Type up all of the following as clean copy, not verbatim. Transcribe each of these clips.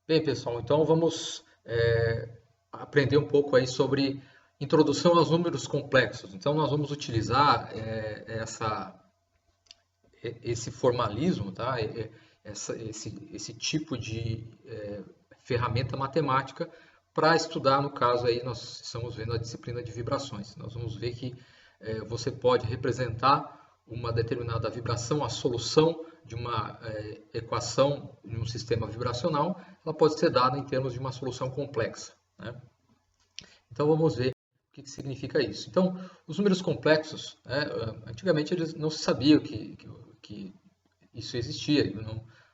Bem, pessoal, então vamos aprender um pouco aí sobre introdução aos números complexos. Então, nós vamos utilizar esse formalismo, tá? Esse tipo de ferramenta matemática para estudar, no caso aí, nós estamos vendo a disciplina de vibrações. Nós vamos ver que você pode representar uma determinada vibração, a solução de uma equação em um sistema vibracional, ela pode ser dada em termos de uma solução complexa, né? Então vamos ver o que significa isso. Então, os números complexos, antigamente eles não se sabia que isso existia,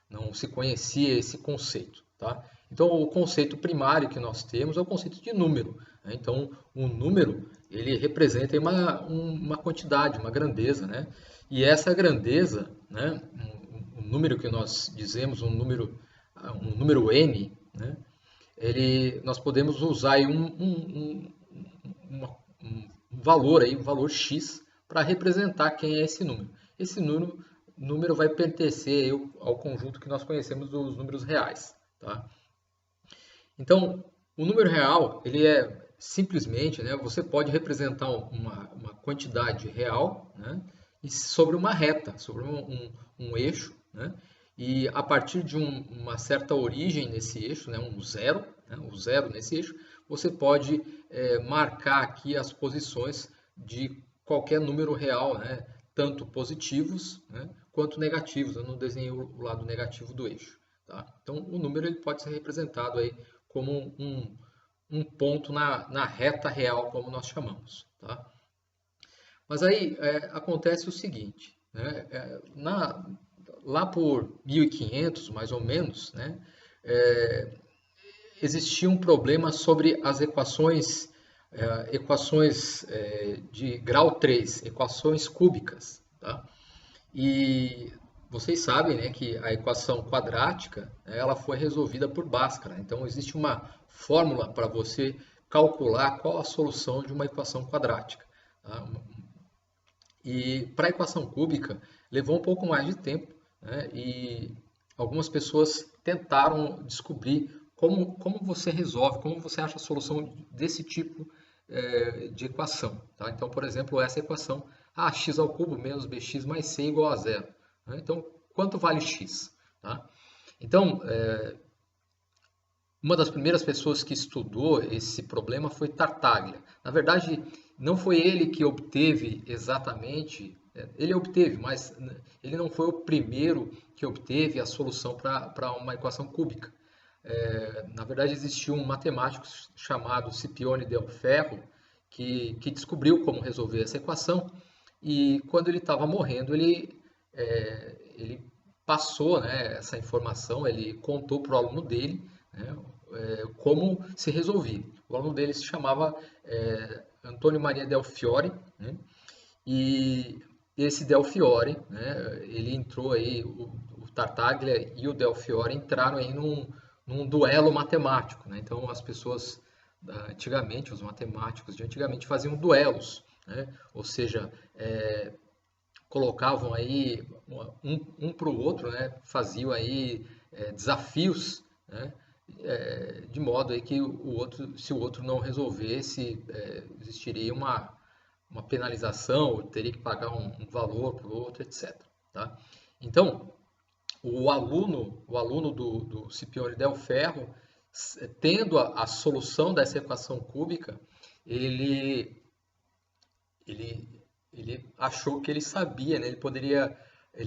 não se conhecia esse conceito, tá? Então, o conceito primário que nós temos é o conceito de número, né? Então, um número, ele representa uma quantidade, uma grandeza, né? E essa grandeza, né, um número que nós dizemos, um número n, né, nós podemos usar aí um valor, aí, um valor x, para representar quem é esse número. Esse número vai pertencer aí ao conjunto que nós conhecemos dos números reais, tá? Então, o número real, ele é simplesmente, né, você pode representar uma quantidade real, né, e sobre uma reta, sobre um eixo, né, e a partir de uma certa origem nesse eixo, né, um zero nesse eixo, você pode marcar aqui as posições de qualquer número real, né, tanto positivos, né, quanto negativos. Eu não desenhei o lado negativo do eixo, tá? Então, o número ele pode ser representado aí como um ponto na reta real, como nós chamamos, tá? Mas aí acontece o seguinte, né? Lá por 1500, mais ou menos, né, existia um problema sobre as equações de grau 3, equações cúbicas, tá? E vocês sabem, né, que a equação quadrática, né, ela foi resolvida por Bhaskara. Então, existe uma fórmula para você calcular qual a solução de uma equação quadrática, tá? E para a equação cúbica, levou um pouco mais de tempo, né, e algumas pessoas tentaram descobrir como você resolve, como você acha a solução desse tipo de equação, tá? Então, por exemplo, essa equação, x ao cubo menos bx mais c igual a zero, né? Então, quanto vale x? Tá? Então, uma das primeiras pessoas que estudou esse problema foi Tartaglia. Na verdade, não foi ele que obteve exatamente, ele obteve, mas ele não foi o primeiro que obteve a solução para uma equação cúbica. Na verdade, existiu um matemático chamado Scipione del Ferro que descobriu como resolver essa equação, e quando ele estava morrendo, ele passou, né, essa informação, ele contou para o aluno dele, né, como se resolvia. O aluno dele se chamava Antônio Maria Del Fiore, né, e esse Del Fiore, né, ele entrou aí, o Tartaglia e o Del Fiore entraram aí num duelo matemático, né? Então, as pessoas antigamente, os matemáticos de antigamente faziam duelos, né? Ou seja, colocavam aí um para o outro, né? Faziam aí desafios, né? De modo aí que se o outro não resolvesse, existiria uma penalização, teria que pagar um valor para o outro, etc. Tá? Então, o aluno do Scipione del Ferro, tendo a solução dessa equação cúbica, ele achou que ele sabia, né? Ele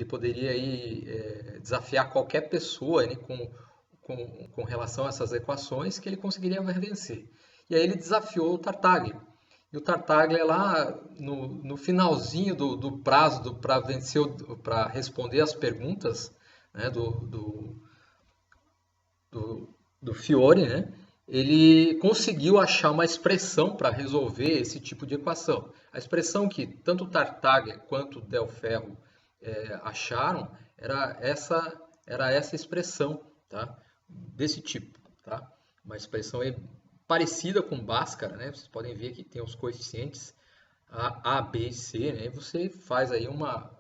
poderia aí, desafiar qualquer pessoa, né, com relação a essas equações, que ele conseguiria vencer. E aí ele desafiou o Tartaglia. E o Tartaglia lá no finalzinho do prazo para vencer, para responder as perguntas, né, do Fiore, né, ele conseguiu achar uma expressão para resolver esse tipo de equação. A expressão que tanto Tartaglia quanto Del Ferro acharam era essa expressão, tá, desse tipo, tá? Uma expressão parecida com Bhaskara, né? Vocês podem ver que tem os coeficientes A, B e C, né? E você faz aí uma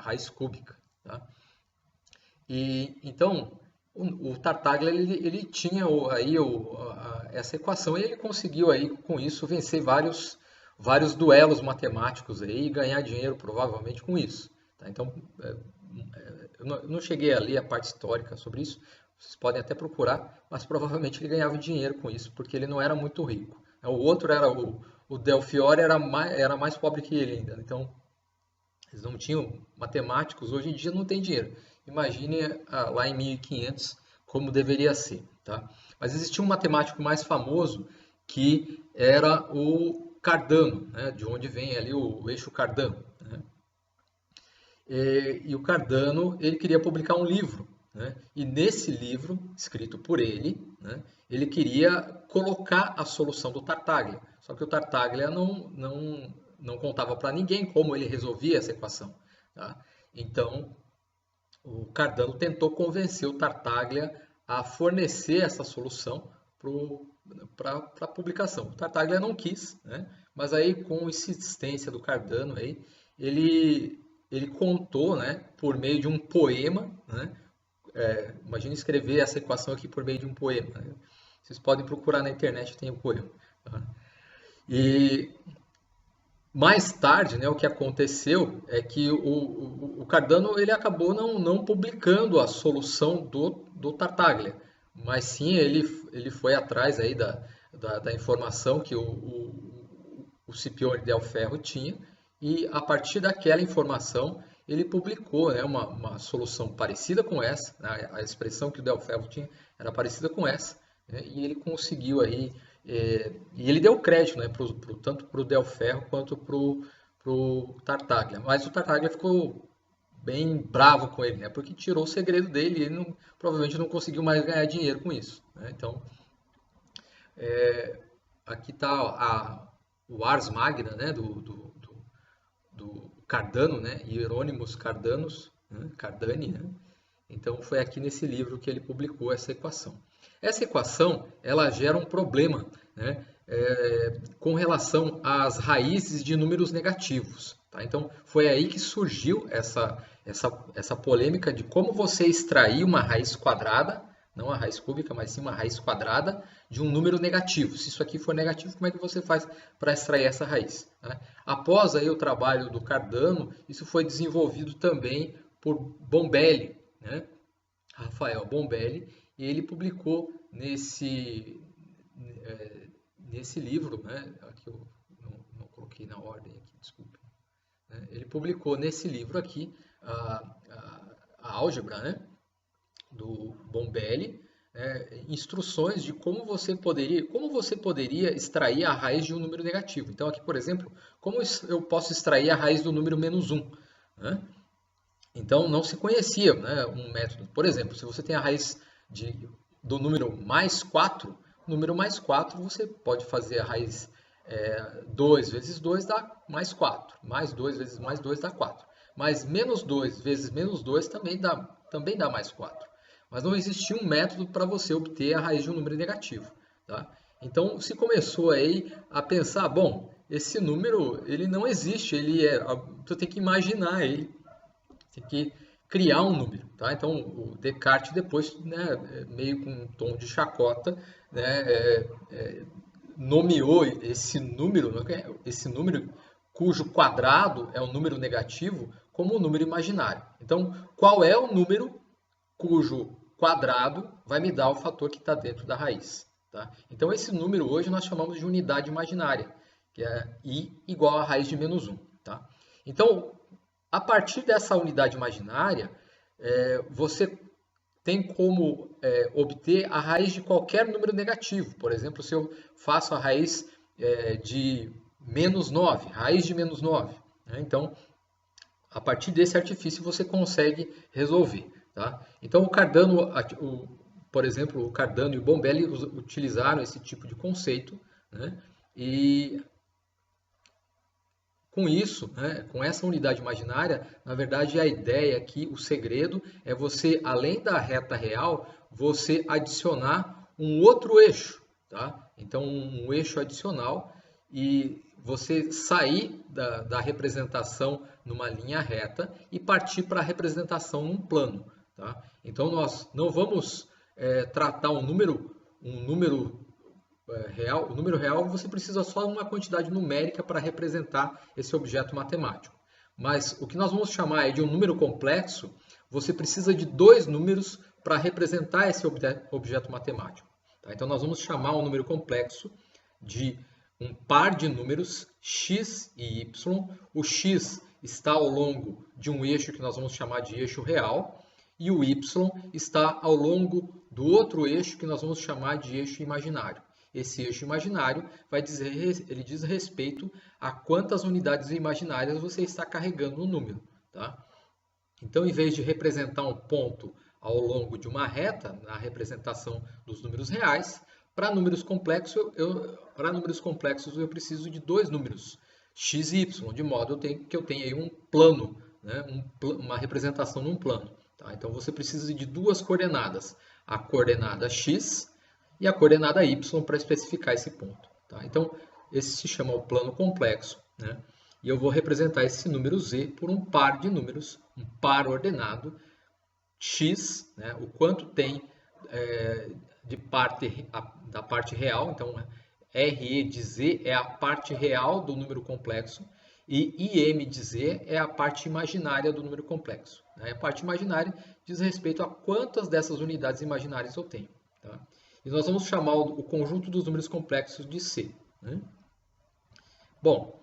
raiz cúbica, tá? E então o Tartaglia ele tinha essa equação e ele conseguiu aí com isso vencer vários duelos matemáticos aí e ganhar dinheiro provavelmente com isso. Tá? Então, eu não cheguei a ler a parte histórica sobre isso, vocês podem até procurar, mas provavelmente ele ganhava dinheiro com isso, porque ele não era muito rico. O outro era o Del Fiore, era mais pobre que ele ainda. Então, eles não tinham matemáticos, hoje em dia não tem dinheiro. Imagine lá em 1500 como deveria ser. Tá? Mas existia um matemático mais famoso que era o Cardano, né? De onde vem ali o eixo Cardano. Né? E o Cardano ele queria publicar um livro. Né? E nesse livro, escrito por ele, né? Ele queria colocar a solução do Tartaglia. Só que o Tartaglia não contava para ninguém como ele resolvia essa equação. Tá? Então, o Cardano tentou convencer o Tartaglia a fornecer essa solução para a publicação. O Tartaglia não quis, né? Mas aí com insistência do Cardano, aí, ele contou, né, por meio de um poema, né? Imagina escrever essa equação aqui por meio de um poema. Né? Vocês podem procurar na internet, tem o poema. Tá? E mais tarde, né, o que aconteceu é que o Cardano ele acabou não publicando a solução do Tartaglia, mas sim ele foi atrás aí da informação que o Scipione del Ferro tinha, e a partir daquela informação ele publicou, né, uma solução parecida com essa, né, a expressão que o Del Ferro tinha era parecida com essa, né, e ele conseguiu aí, e ele deu crédito, né, tanto para o Del Ferro quanto para o Tartaglia, mas o Tartaglia ficou bem bravo com ele, né, porque tirou o segredo dele e ele provavelmente não conseguiu mais ganhar dinheiro com isso. Né, então, aqui está o Ars Magna, né, do Cardano, né, Hieronymus Cardanus, né, Cardani, né? Então foi aqui nesse livro que ele publicou essa equação. Essa equação ela gera um problema, né, com relação às raízes de números negativos. Tá? Então foi aí que surgiu essa polêmica de como você extrair uma raiz quadrada, não a raiz cúbica, mas sim uma raiz quadrada de um número negativo. Se isso aqui for negativo, como é que você faz para extrair essa raiz? Né? Após aí o trabalho do Cardano, isso foi desenvolvido também por Bombelli, né? Rafael Bombelli, e ele publicou nesse livro, né? Aqui eu não coloquei na ordem aqui, desculpe. Né? Ele publicou nesse livro aqui a álgebra, né? Do Bombelli, instruções de como você poderia extrair a raiz de um número negativo. Então aqui, por exemplo, como eu posso extrair a raiz do número -1? Né? Então não se conhecia, né, um método. Por exemplo, se você tem a raiz do número +4, número +4 você pode fazer a raiz 2 vezes 2 dá +4, mais 2 vezes mais 2 dá 4. Mas -2 vezes -2 também dá +4. Mas não existia um método para você obter a raiz de um número negativo. Tá? Então se começou aí a pensar, bom, esse número ele não existe, você tem que imaginar ele, tem que criar um número. Tá? Então o Descartes depois, né, meio com um tom de chacota, né, nomeou esse número cujo quadrado é um número negativo, como um número imaginário. Então, qual é o número cujo quadrado vai me dar o fator que está dentro da raiz? Tá? Então, esse número hoje nós chamamos de unidade imaginária, que é I igual a raiz de -1. Tá? Então, a partir dessa unidade imaginária, você tem como obter a raiz de qualquer número negativo. Por exemplo, se eu faço a raiz de -9, raiz de -9. Né? Então, a partir desse artifício você consegue resolver. Tá? Então, por exemplo, o Cardano e o Bombelli utilizaram esse tipo de conceito, né? E com isso, né, com essa unidade imaginária, na verdade a ideia aqui, o segredo é você, além da reta real, você adicionar um outro eixo. Tá? Então, um eixo adicional e você sair da representação numa linha reta e partir para a representação num plano. tá? Então, nós não vamos tratar um número real. O número real você precisa só de uma quantidade numérica para representar esse objeto matemático. Mas o que nós vamos chamar de um número complexo, você precisa de dois números para representar esse objeto matemático. Tá? Então, nós vamos chamar um número complexo de um par de números x e y. O x está ao longo de um eixo que nós vamos chamar de eixo real, e o y está ao longo do outro eixo que nós vamos chamar de eixo imaginário. Esse eixo imaginário ele diz respeito a quantas unidades imaginárias você está carregando no número. Tá? Então, em vez de representar um ponto ao longo de uma reta, na representação dos números reais, para números complexos eu preciso de dois números, x e y, de modo que eu tenha aí um plano, né? Uma representação num plano. Tá? Então, você precisa de duas coordenadas, a coordenada x e a coordenada y para especificar esse ponto. Tá? Então, esse se chama o plano complexo, né? E eu vou representar esse número z por um par de números, um par ordenado, x, né? O quanto tem da parte real. Então, RE de z é a parte real do número complexo e IM de z é a parte imaginária do número complexo. Né? A parte imaginária diz respeito a quantas dessas unidades imaginárias eu tenho. Tá? E nós vamos chamar o conjunto dos números complexos de C. Né? Bom,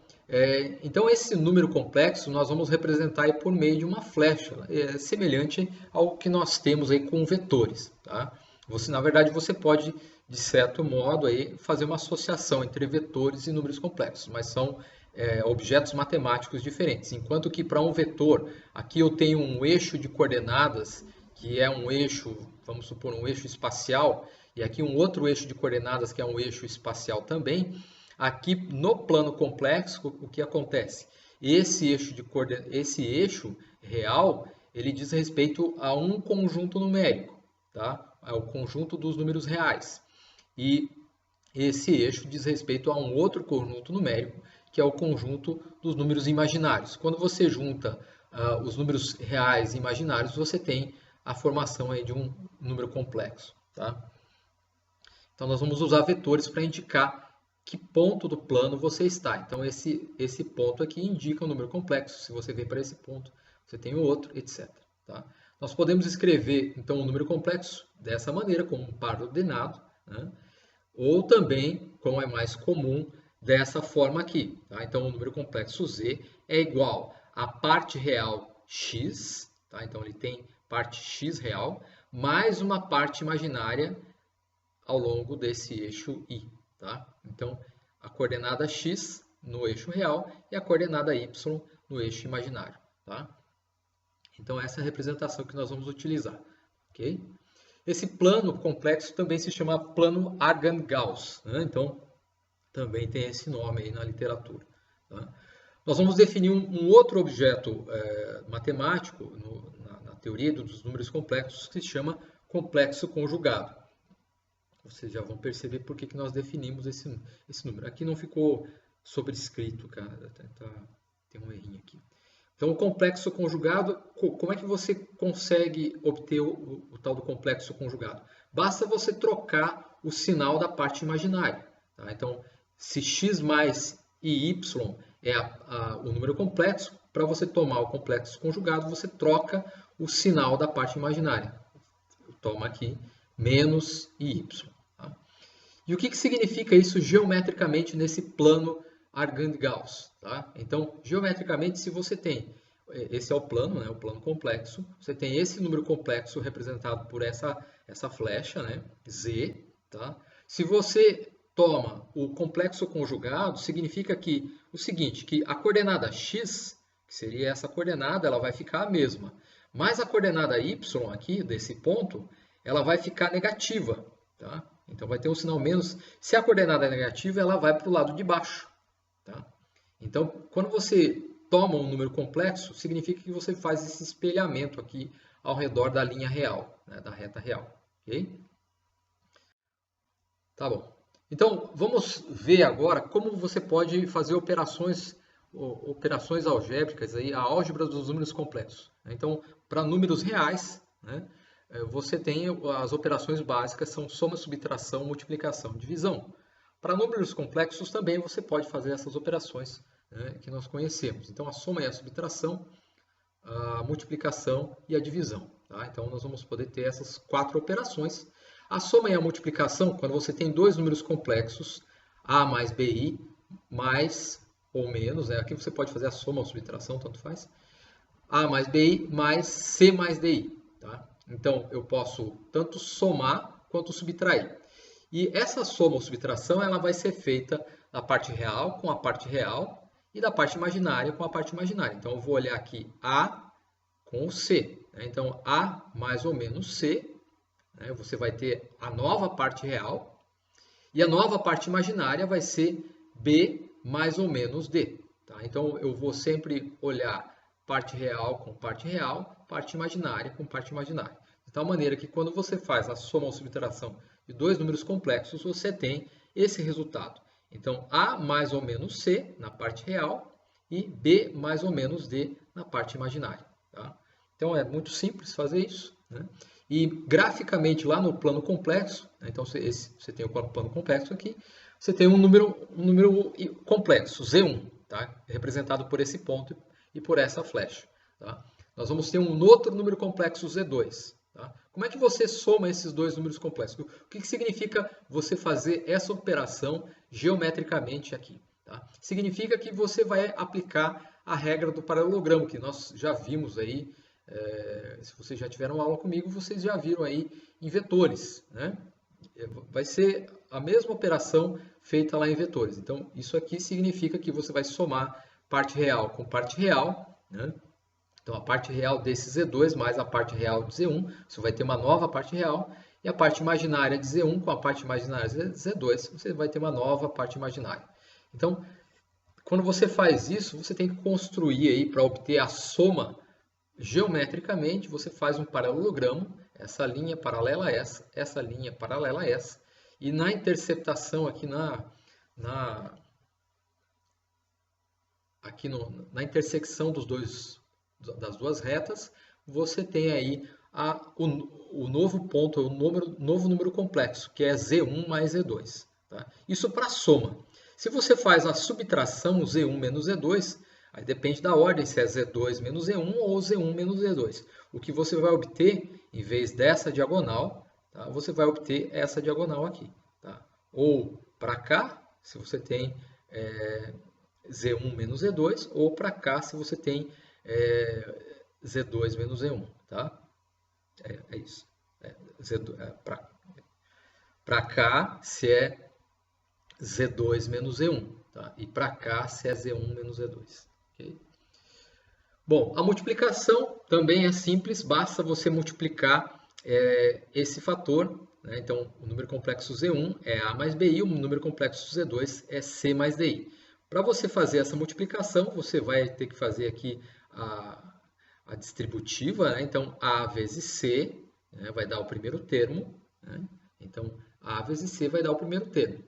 então esse número complexo nós vamos representar aí por meio de uma flecha, semelhante ao que nós temos aí com vetores. Tá? Na verdade, você pode, de certo modo, aí, fazer uma associação entre vetores e números complexos, mas são objetos matemáticos diferentes. Enquanto que para um vetor, aqui eu tenho um eixo de coordenadas, que é um eixo, vamos supor, um eixo espacial, e aqui um outro eixo de coordenadas, que é um eixo espacial também. Aqui no plano complexo, o que acontece? Esse eixo real, ele diz respeito a um conjunto numérico, tá? É o conjunto dos números reais. E esse eixo diz respeito a um outro conjunto numérico, que é o conjunto dos números imaginários. Quando você junta os números reais e imaginários, você tem a formação aí de um número complexo, tá? Então, nós vamos usar vetores para indicar que ponto do plano você está. Então, esse ponto aqui indica um número complexo. Se você vem para esse ponto, você tem o outro, etc. Tá? Nós podemos escrever, então, um número complexo dessa maneira, como um par ordenado, né? Ou também, como é mais comum, dessa forma aqui. Tá? Então, o número complexo Z é igual à parte real x, tá? Então ele tem parte x real, mais uma parte imaginária ao longo desse eixo y. Tá? Então, a coordenada x no eixo real e a coordenada y no eixo imaginário. Tá? Então, essa é a representação que nós vamos utilizar. Okay? Esse plano complexo também se chama plano Argand-Gauss. Né? Então, também tem esse nome aí na literatura. Tá? Nós vamos definir um outro objeto matemático na teoria dos números complexos que se chama complexo conjugado. Vocês já vão perceber por que nós definimos esse número. Aqui não ficou sobrescrito, cara. Tem um errinho aqui. Então, o complexo conjugado, como é que você consegue obter o tal do complexo conjugado? Basta você trocar o sinal da parte imaginária. Tá? Então, se x mais y é o número complexo, para você tomar o complexo conjugado, você troca o sinal da parte imaginária. Toma aqui menos y. Tá? E o que significa isso geometricamente nesse plano Argand-Gauss? Tá? Então, geometricamente, se você tem, esse é o plano, né, o plano complexo, você tem esse número complexo representado por essa flecha, né, z. Tá? Se você toma o complexo conjugado, significa que o seguinte, que a coordenada x, que seria essa coordenada, ela vai ficar a mesma. Mas a coordenada y aqui, desse ponto, ela vai ficar negativa. Tá? Então, vai ter um sinal menos. Se a coordenada é negativa, ela vai para o lado de baixo. Tá? Então, quando você toma um número complexo, significa que você faz esse espelhamento aqui ao redor da linha real, né, da reta real. Okay? Tá bom. Então, vamos ver agora como você pode fazer operações algébricas, aí, a álgebra dos números complexos. Então, para números reais, né, você tem as operações básicas, são soma, subtração, multiplicação, divisão. Para números complexos também você pode fazer essas operações, né, que nós conhecemos. Então a soma e a subtração, a multiplicação e a divisão. Tá? Então nós vamos poder ter essas 4 operações. A soma e a multiplicação, quando você tem dois números complexos, A mais BI, mais ou menos, né? Aqui você pode fazer a soma ou subtração, tanto faz. A mais BI mais C mais DI. Tá? Então eu posso tanto somar quanto subtrair. E essa soma ou subtração ela vai ser feita da parte real com a parte real e da parte imaginária com a parte imaginária. Então eu vou olhar aqui A com o C. Né? Então A mais ou menos C, né? Você vai ter a nova parte real e a nova parte imaginária vai ser B mais ou menos D. Tá? Então eu vou sempre olhar parte real com parte real, parte imaginária com parte imaginária. De tal maneira que quando você faz a soma ou subtração de dois números complexos, você tem esse resultado. Então, A mais ou menos C na parte real e B mais ou menos D na parte imaginária. Tá? Então, é muito simples fazer isso. Né? E graficamente lá no plano complexo, né? Então você tem o plano complexo aqui, você tem um número complexo, Z1, tá? Representado por esse ponto e por essa flecha. Tá? Nós vamos ter um outro número complexo, Z2. Tá? Como é que você soma esses dois números complexos? O que significa você fazer essa operação geometricamente aqui? Tá? Significa que você vai aplicar a regra do paralelogramo, que nós já vimos aí. Se vocês já tiveram aula comigo, vocês já viram aí em vetores. Né? Vai ser a mesma operação feita lá em vetores. Então, isso aqui significa que você vai somar parte real com parte real, né? Então, a parte real desse Z2 mais a parte real de Z1, você vai ter uma nova parte real, e a parte imaginária de Z1 com a parte imaginária de Z2, você vai ter uma nova parte imaginária. Então, quando você faz isso, você tem que construir aí para obter a soma geometricamente, você faz um paralelogramo, essa linha paralela a essa linha paralela a essa, e na interceptação aqui na intersecção das duas retas, você tem aí o novo ponto, o novo número complexo, que é Z1 mais Z2. Tá? Isso para soma. Se você faz a subtração, Z1 menos Z2, aí depende da ordem, se é Z2 menos Z1 ou Z1 menos Z2. O que você vai obter, em vez dessa diagonal, tá? Você vai obter essa diagonal aqui. Tá? Ou para cá, se você tem Z1 menos Z2, ou para cá, se você tem Z2 menos Z1. Tá? É isso. Para cá, se é Z2 menos Z1. Tá? E para cá, se é Z1 menos Z2. Okay? Bom, a multiplicação também é simples, basta você multiplicar esse fator. Né? Então, o número complexo Z1 é A mais BI, o número complexo Z2 é C mais DI. Para você fazer essa multiplicação, você vai ter que fazer aqui a distributiva. Né? Então, A vezes C, né, vai dar o primeiro termo. Né? Então, A vezes C vai dar o primeiro termo.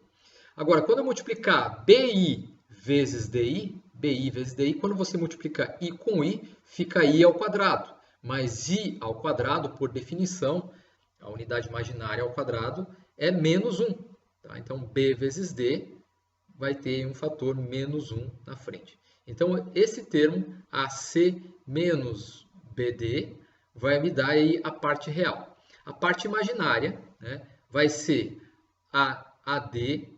Agora, quando eu multiplicar BI vezes DI, BI vezes DI, quando você multiplica I com I, fica I ao quadrado. Mas I ao quadrado, por definição, a unidade imaginária ao quadrado, é menos 1. Tá? Então, B vezes D vai ter um fator menos 1 na frente. Então, esse termo, AC menos BD, vai me dar aí a parte real. A parte imaginária, né, vai ser a ADI,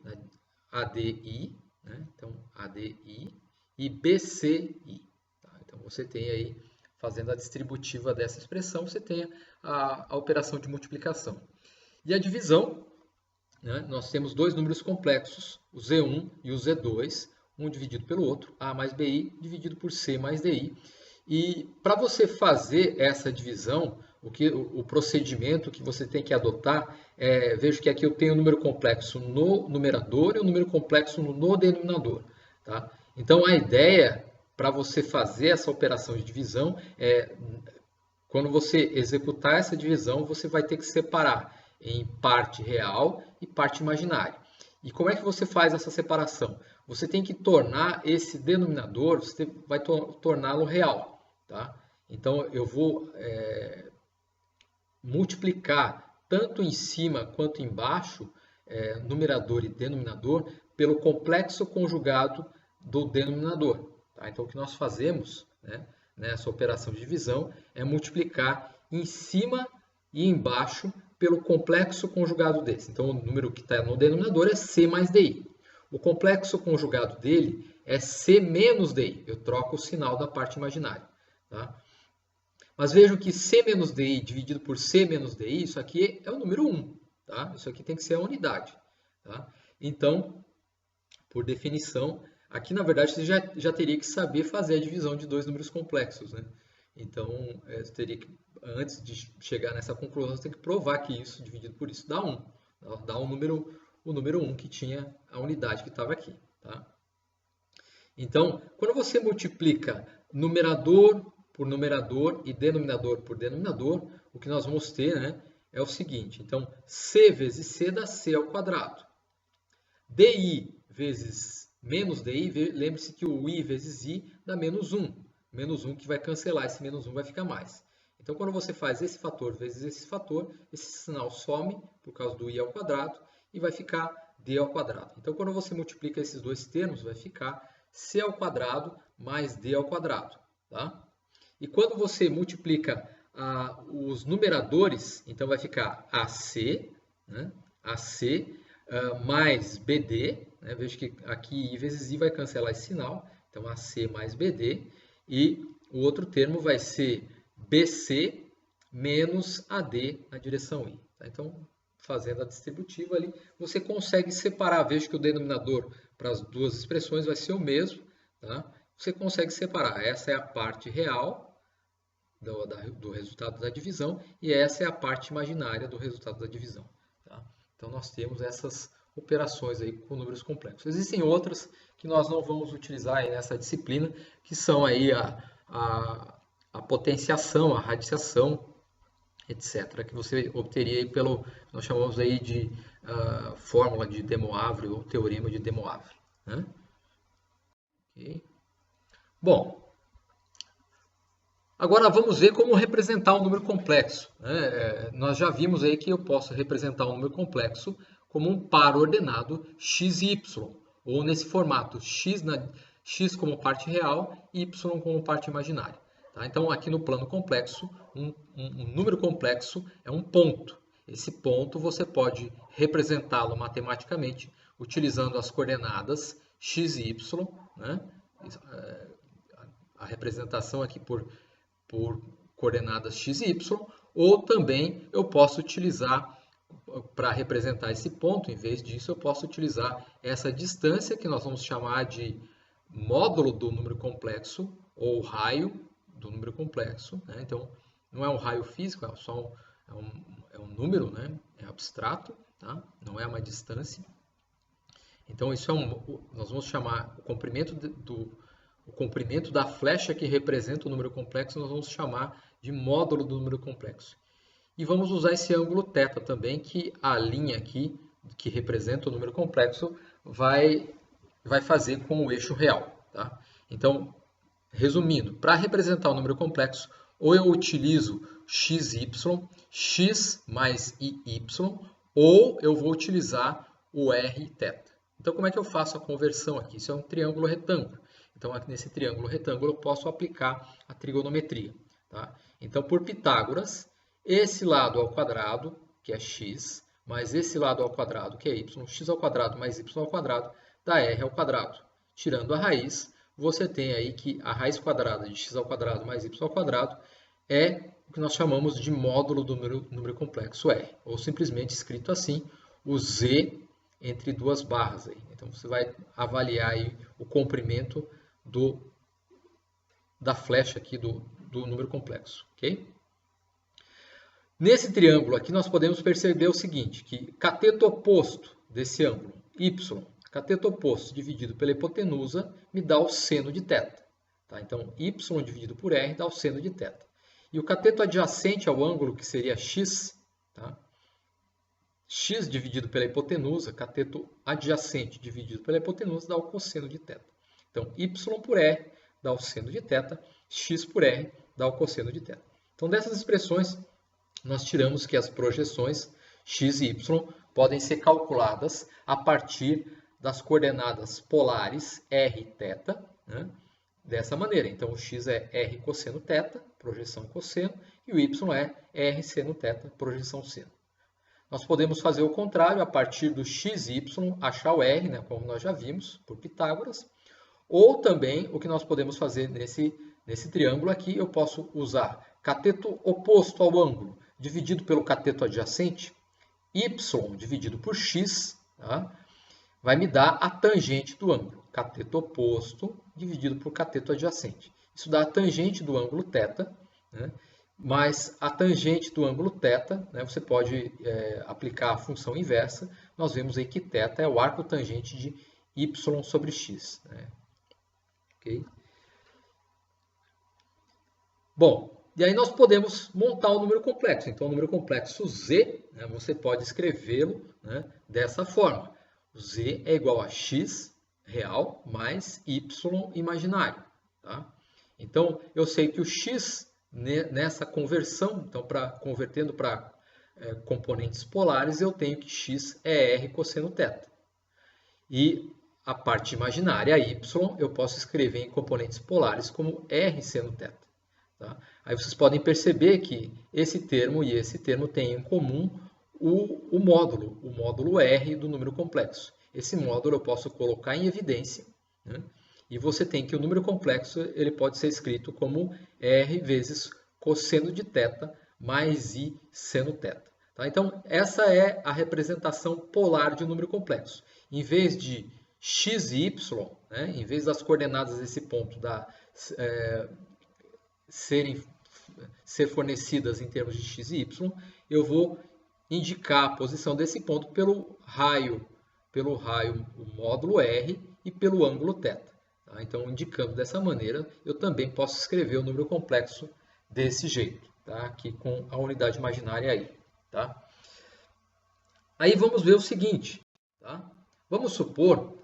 né? Então ADI e BCI. Tá? Então você tem aí, fazendo a distributiva dessa expressão, você tem a operação de multiplicação. E a divisão, né? Nós temos dois números complexos, o Z1 e o Z2, um dividido pelo outro, A mais BI dividido por C mais DI. E para você fazer essa divisão, o procedimento que você tem que adotar veja que aqui eu tenho o número complexo no numerador e o número complexo no denominador. Tá? Então a ideia para você fazer essa operação de divisão quando você executar essa divisão, você vai ter que separar em parte real e parte imaginária. E como é que você faz essa separação? Você tem que tornar esse denominador, você vai torná-lo real. Tá? Então eu vou multiplicar tanto em cima quanto embaixo, numerador e denominador, pelo complexo conjugado do denominador. Tá? Então, o que nós fazemos, né, nessa operação de divisão é multiplicar em cima e embaixo pelo complexo conjugado desse. Então, o número que está no denominador é C mais DI. O complexo conjugado dele é C menos DI. Eu troco o sinal da parte imaginária. Tá? Mas vejam que C menos DI dividido por C menos DI, isso aqui é o número 1. Tá? Isso aqui tem que ser a unidade. Tá? Então, por definição, aqui na verdade você já teria que saber fazer a divisão de dois números complexos. Né? Então, você teria que, antes de chegar nessa conclusão, você tem que provar que isso dividido por isso dá 1. Dá o número 1 que tinha a unidade que estava aqui. Tá? Então, quando você multiplica numerador por numerador e denominador por denominador, o que nós vamos ter, né, é o seguinte. Então, C vezes C dá C ao quadrado. DI vezes menos DI, lembre-se que o I vezes I dá menos 1. Menos 1 que vai cancelar, esse menos 1 vai ficar mais. Então, quando você faz esse fator vezes esse fator, esse sinal some por causa do I ao quadrado e vai ficar D ao quadrado. Então, quando você multiplica esses dois termos, vai ficar C ao quadrado mais D ao quadrado. Tá? E quando você multiplica os numeradores, então vai ficar AC, né? AC mais BD, né? Veja que aqui I vezes I vai cancelar esse sinal, então AC mais BD, e o outro termo vai ser BC menos AD na direção I. Tá? Então, fazendo a distributiva ali, você consegue separar, veja que o denominador para as duas expressões vai ser o mesmo, tá? Você consegue separar, essa é a parte real do resultado da divisão e essa é a parte imaginária do resultado da divisão. Tá? Então, nós temos essas operações aí com números complexos. Existem outras que nós não vamos utilizar aí nessa disciplina, que são aí a potenciação, a radiciação, etc., que você obteria aí pelo, nós chamamos aí de fórmula de De Moivre ou teorema de De Moivre. Né? Okay. Bom, agora vamos ver como representar um número complexo. Né? Nós já vimos aí que eu posso representar um número complexo como um par ordenado x e y, ou nesse formato x como parte real e y como parte imaginária. Tá? Então, aqui no plano complexo, um número complexo é um ponto. Esse ponto você pode representá-lo matematicamente utilizando as coordenadas x e y. Né? A representação aqui por coordenadas x e y, ou também eu posso utilizar, para representar esse ponto, em vez disso, eu posso utilizar essa distância, que nós vamos chamar de módulo do número complexo, ou raio do número complexo. Né? Então, não é um raio físico, é só um número, né? É abstrato, tá? Não é uma distância. Então, isso nós vamos chamar o comprimento da flecha que representa o número complexo, nós vamos chamar de módulo do número complexo. E vamos usar esse ângulo θ também, que a linha aqui, que representa o número complexo, vai fazer com o eixo real. Tá? Então, resumindo, para representar o número complexo, ou eu utilizo xy, x mais iy, ou eu vou utilizar o rθ. Então, como é que eu faço a conversão aqui? Isso é um triângulo retângulo. Então, aqui nesse triângulo retângulo, eu posso aplicar a trigonometria. Tá? Então, por Pitágoras, esse lado ao quadrado, que é x, mais esse lado ao quadrado, que é y, x ao quadrado mais y ao quadrado, dá r ao quadrado. Tirando a raiz, você tem aí que a raiz quadrada de x ao quadrado mais y ao quadrado é o que nós chamamos de módulo do número complexo r, ou simplesmente escrito assim, o z entre duas barras. Aí. Então, você vai avaliar aí o comprimento da flecha aqui do número complexo. Okay? Nesse triângulo aqui, nós podemos perceber o seguinte, que cateto oposto desse ângulo, y, cateto oposto dividido pela hipotenusa, me dá o seno de θ. Tá? Então, y dividido por r dá o seno de θ. E o cateto adjacente ao ângulo, que seria x, tá? X dividido pela hipotenusa, cateto adjacente dividido pela hipotenusa, dá o cosseno de θ. Então, y por r dá o seno de θ, x por r dá o cosseno de θ. Então, dessas expressões, nós tiramos que as projeções x e y podem ser calculadas a partir das coordenadas polares r e θ, né? Dessa maneira. Então, o x é r cosseno θ, projeção cosseno, e o y é r seno θ, projeção seno. Nós podemos fazer o contrário, a partir do x e y, achar o r, né, como nós já vimos, por Pitágoras. Ou também, o que nós podemos fazer nesse triângulo aqui, eu posso usar cateto oposto ao ângulo, dividido pelo cateto adjacente, y dividido por x, tá? Vai me dar a tangente do ângulo. Cateto oposto dividido por cateto adjacente. Isso dá a tangente do ângulo θ, né? Mas a tangente do ângulo θ, né, você pode aplicar a função inversa. Nós vemos aí que θ é o arco tangente de y sobre x. Né? Okay? Bom, e aí nós podemos montar o número complexo. Então, o número complexo z, né, você pode escrevê-lo, né, dessa forma. O z é igual a x real mais y imaginário. Tá? Então, eu sei que o x, nessa conversão, então, convertendo para componentes polares, eu tenho que x é r cosseno θ. E a parte imaginária, y, eu posso escrever em componentes polares como r seno θ. Tá? Aí vocês podem perceber que esse termo e esse termo têm em comum o módulo R do número complexo. Esse módulo eu posso colocar em evidência, né? E você tem que o número complexo ele pode ser escrito como R vezes cosseno de θ mais I seno θ. Tá? Então, essa é a representação polar de um número complexo. Em vez de x e y, né, em vez das coordenadas desse ponto ser fornecidas em termos de x e y, eu vou indicar a posição desse ponto pelo raio o módulo R e pelo ângulo θ. Tá? Então, indicando dessa maneira, eu também posso escrever o número complexo desse jeito, tá? Aqui com a unidade imaginária aí. Tá? Aí vamos ver o seguinte. Tá? Vamos supor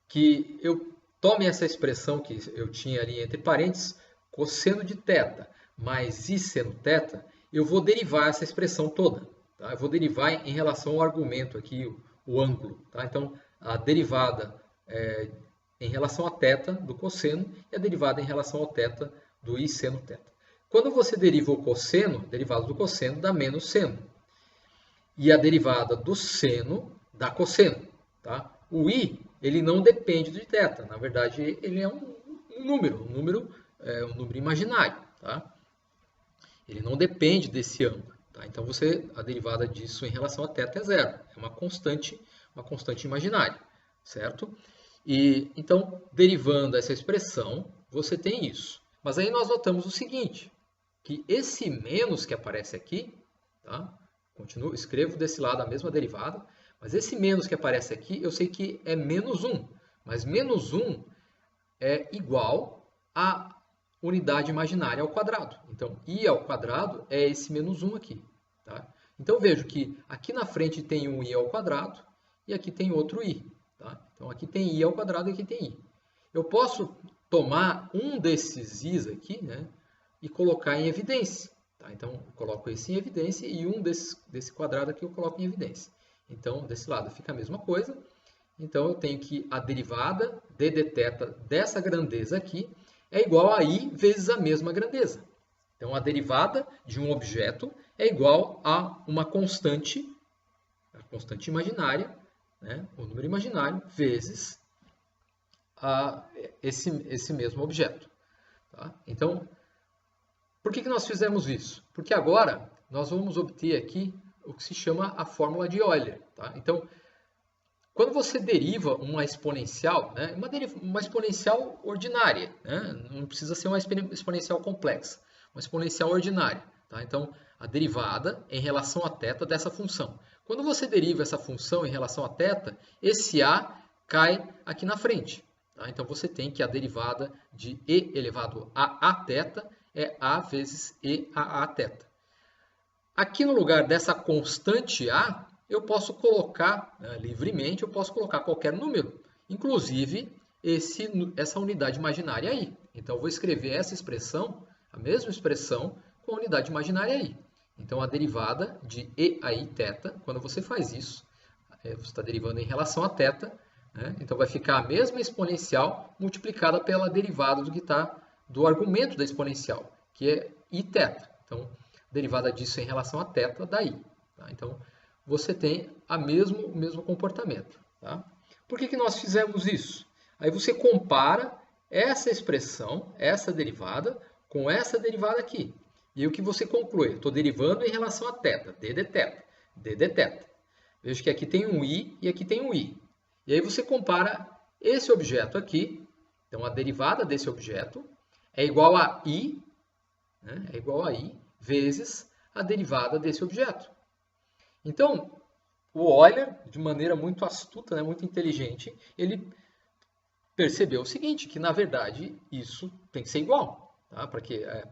que eu tome essa expressão que eu tinha ali entre parênteses, cosseno de θ mais I seno θ, eu vou derivar essa expressão toda. Tá? Eu vou derivar em relação ao argumento aqui, o ângulo. Tá? Então, a derivada em relação a θ do cosseno e a derivada em relação ao θ do I seno θ. Quando você deriva o cosseno, a derivada do cosseno dá menos seno. E a derivada do seno dá cosseno. Tá? O I ele não depende de θ. Na verdade, ele é um número imaginário. Tá? Ele não depende desse ângulo. Tá? Então, a derivada disso em relação a θ é zero. É uma constante imaginária. Certo? E, então, derivando essa expressão, você tem isso. Mas aí nós notamos o seguinte, que esse menos que aparece aqui, tá? Escrevo desse lado a mesma derivada, mas esse menos que aparece aqui, eu sei que é menos 1. Mas menos 1 é igual a unidade imaginária ao quadrado. Então, I ao quadrado é esse menos 1 aqui. Tá? Então, vejo que aqui na frente tem um I ao quadrado e aqui tem outro I. Tá? Então, aqui tem I ao quadrado e aqui tem I. Eu posso tomar um desses I's aqui, né, e colocar em evidência. Tá? Então, eu coloco esse em evidência e um desse quadrado aqui eu coloco em evidência. Então, desse lado fica a mesma coisa. Então, eu tenho que a derivada de dθ dessa grandeza aqui é igual a I vezes a mesma grandeza. Então, a derivada de um objeto é igual a uma constante, a constante imaginária, né, o número imaginário, vezes esse mesmo objeto. Tá? Então, por que nós fizemos isso? Porque agora nós vamos obter aqui o que se chama a fórmula de Euler. Tá? Então, quando você deriva uma exponencial, né, uma exponencial ordinária, né, não precisa ser uma exponencial complexa, uma exponencial ordinária. Tá? Então, a derivada em relação a θ dessa função. Quando você deriva essa função em relação a θ, esse a cai aqui na frente. Tá? Então, você tem que a derivada de e elevado a θ é a vezes e a θ. Aqui no lugar dessa constante a, eu posso colocar, livremente, eu posso colocar qualquer número, inclusive essa unidade imaginária aí. Então, eu vou escrever essa expressão, a mesma expressão, com a unidade imaginária aí. Então, a derivada de e a i θ, quando você faz isso, você está derivando em relação a θ, né? Então vai ficar a mesma exponencial multiplicada pela derivada do que está do argumento da exponencial, que é i θ. Então, derivada disso em relação a θ dá i. Tá? Então, você tem o mesmo comportamento. Tá? Por que nós fizemos isso? Aí você compara essa expressão, essa derivada, com essa derivada aqui. E o que você conclui? Estou derivando em relação a θ, d de θ, d de θ. Veja que aqui tem um i e aqui tem um i. E aí você compara esse objeto aqui, então a derivada desse objeto é igual a i, né? É igual a i vezes a derivada desse objeto. Então, o Euler, de maneira muito astuta, né, muito inteligente, ele percebeu o seguinte, que na verdade isso tem que ser igual, tá? Para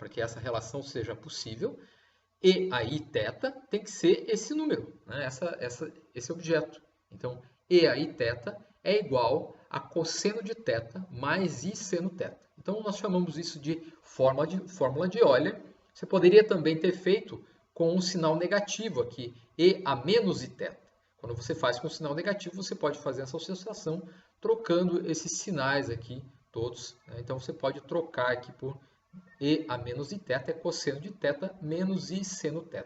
que essa relação seja possível, e a i θ tem que ser esse número, né? Esse objeto. Então, e a i θ é igual a cosseno de θ mais i seno θ. Então, nós chamamos isso de fórmula de Euler. Você poderia também ter feito com um sinal negativo aqui, e a menos i θ. Quando você faz com sinal negativo, você pode fazer essa associação trocando esses sinais aqui todos. Né? Então, você pode trocar aqui por e a menos i θ é cosseno de θ menos i seno θ.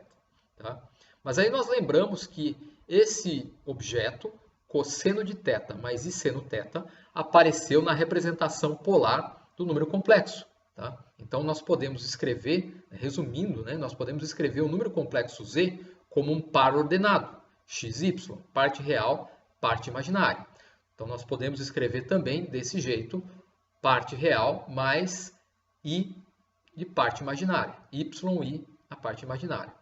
Tá? Mas aí nós lembramos que esse objeto, cosseno de θ mais i seno θ, apareceu na representação polar do número complexo. Tá? Então nós podemos escrever, resumindo, né, nós podemos escrever o número complexo z como um par ordenado, xy, parte real, parte imaginária. Então nós podemos escrever também desse jeito, parte real mais i de parte imaginária, yi a parte imaginária.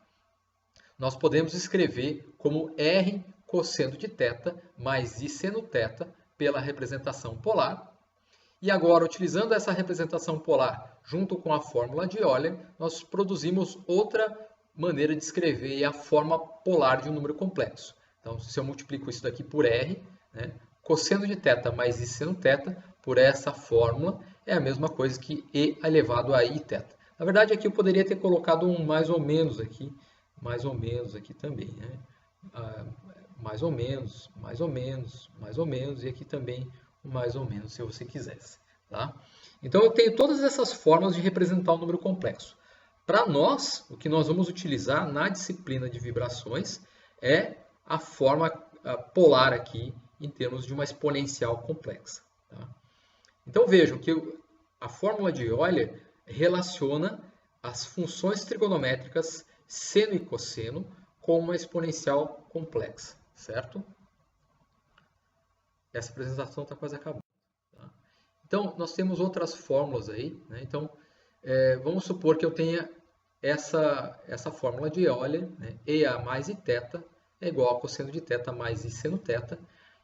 Nós podemos escrever como r cosseno de θ mais i seno θ pela representação polar. E agora, utilizando essa representação polar junto com a fórmula de Euler, nós produzimos outra maneira de escrever a forma polar de um número complexo. Então, se eu multiplico isso daqui por r, né, cosseno de θ mais i seno θ, por essa fórmula, é a mesma coisa que e elevado a i θ. Na verdade, aqui eu poderia ter colocado um mais ou menos aqui também, né? Mais ou menos, mais ou menos, mais ou menos, e aqui também mais ou menos, se você quisesse. Tá? Então, eu tenho todas essas formas de representar um número complexo. Para nós, o que nós vamos utilizar na disciplina de vibrações é a forma polar aqui, em termos de uma exponencial complexa. Tá? Então, vejam que a fórmula de Euler relaciona as funções trigonométricas seno e cosseno com uma exponencial complexa, certo? Essa apresentação está quase acabando. Tá? Então, nós temos outras fórmulas aí. Né? Então, vamos supor que eu tenha essa fórmula de Euler, né? EA mais Iθ é igual a cosseno de θ mais I seno θ,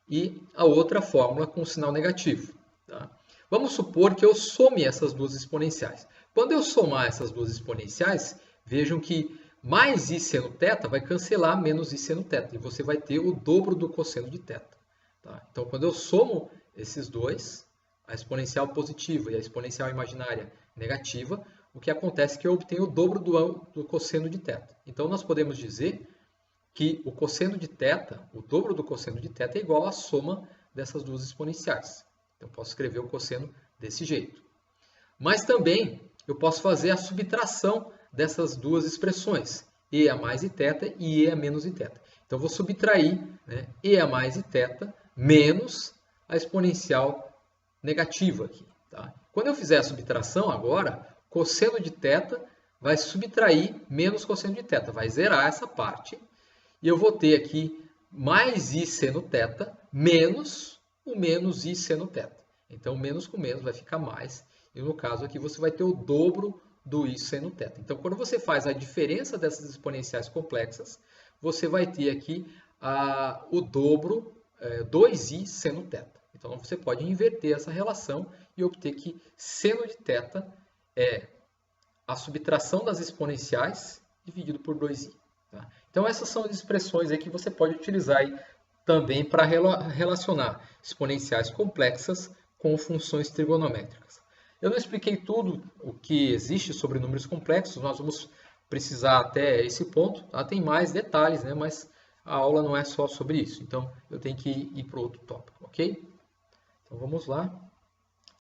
e a outra fórmula com sinal negativo. Tá? Vamos supor que eu some essas duas exponenciais. Quando eu somar essas duas exponenciais, vejam que mais I seno θ vai cancelar menos I seno θ, e você vai ter o dobro do cosseno de θ. Tá? Então, quando eu somo esses dois, a exponencial positiva e a exponencial imaginária negativa, o que acontece é que eu obtenho o dobro do cosseno de θ. Então, nós podemos dizer que o cosseno de θ, o dobro do cosseno de θ é igual à soma dessas duas exponenciais. Então, eu posso escrever o cosseno desse jeito. Mas também eu posso fazer a subtração dessas duas expressões, e a mais Iθ e e a menos Iθ. Então, eu vou subtrair, né, e a mais Iθ menos a exponencial negativa aqui. Tá? Quando eu fizer a subtração agora, cosseno de θ vai subtrair menos cosseno de θ, vai zerar essa parte. E eu vou ter aqui mais i seno θ menos o menos i seno θ. Então, menos com menos vai ficar mais. E no caso aqui você vai ter o dobro do i seno θ. Então, quando você faz a diferença dessas exponenciais complexas, você vai ter aqui o dobro 2i seno θ. Então, você pode inverter essa relação e obter que seno de θ é a subtração das exponenciais dividido por 2i. Tá? Então, essas são as expressões aí que você pode utilizar aí também para relacionar exponenciais complexas com funções trigonométricas. Eu não expliquei tudo o que existe sobre números complexos, nós vamos precisar até esse ponto, tá? Tem mais detalhes, né? Mas a aula não é só sobre isso. Então, eu tenho que ir para outro tópico, ok? Então, vamos lá.